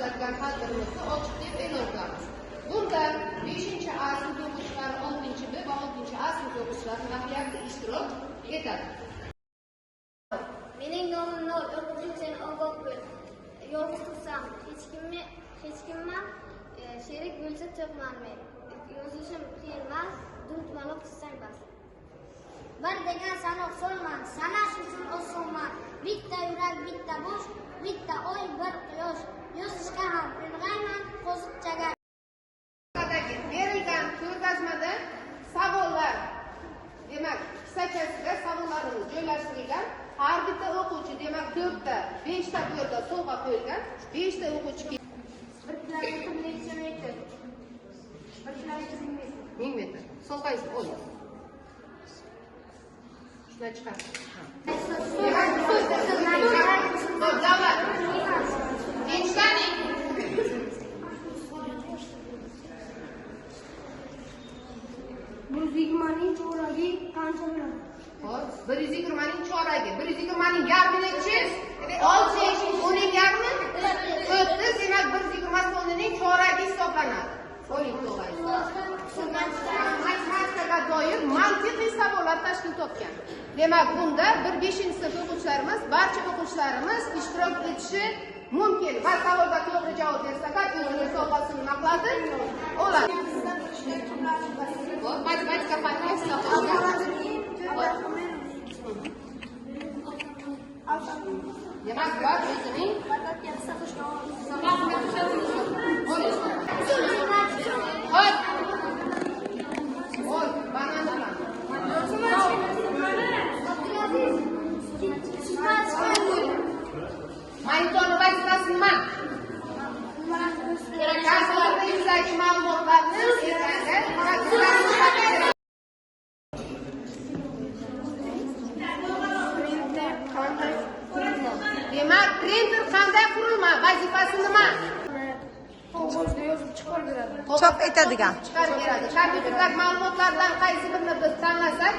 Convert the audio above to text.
o'tkazadigan tadbirimizni ochiq deb e'lon qilamiz. Bunda 5A sinf o'quvchilari 6B va 6A sinf o'quvchilari faxriyatda ishtirok etadi. Mening nomim Nur, o'quvchim sen ogoh bo'l. Yolg'iz tursam, hech kimman, sherik bo'lsa to'qman men. Yozishim qiyin emas, dumtmaloq qilsang bas. Bir degan sanoq so'lman, sanash uchun osonman. Bitta yurak, bitta bosh, bitta oy, bir quyosh. Yozishga ham ulg'ayman, qo'ziqchaga. Berilgan ko'rgazmada savollar, demak, qisqachasida savollarimiz joylashtirilgan. Har bitta o'quvchi, demak, 4ta, 5ta bu yerda sovg'a qo'yilgan. 5ta o'quvchi 1 kilometr necha metr? 1 kilometr 1000 metr. Sovg'angizni oling. Shunday chiqadi. Davlat. Nechtaning? 120ning cho'ragi qancha bo'ladi? Hop, 120ning cho'ragi. 120ning yarmi nechiz? 6, 10ning yarmi? 4. Demak, 120 sonining cho'ragi hisoblanadi. Oling to'g'ri. Matematikaga doir mantiqiy savollar tashkil topgan. Demak, bunda 1-5-sinf o'quvchilarimiz, barcha o'quvchilarimiz ishtirok etishi mumkin. Va savolga to'g'ri javob bersa, o'zining sovg'asini nima qiladi? Oladi. Matematika fani demak, bor o'zining hop. Oy, banana bilan. Maydon vazifasi nima? Kasblarda yuzdagi ma'lumotlarni demak, printer qanday qurilma? Vazifasi nima? Qog'ozda yozib chiqarib beradi. Chop etadigan. Chiqarib beradi. Kompyuterdagi ma'lumotlardan qaysi birini biz tanlasak,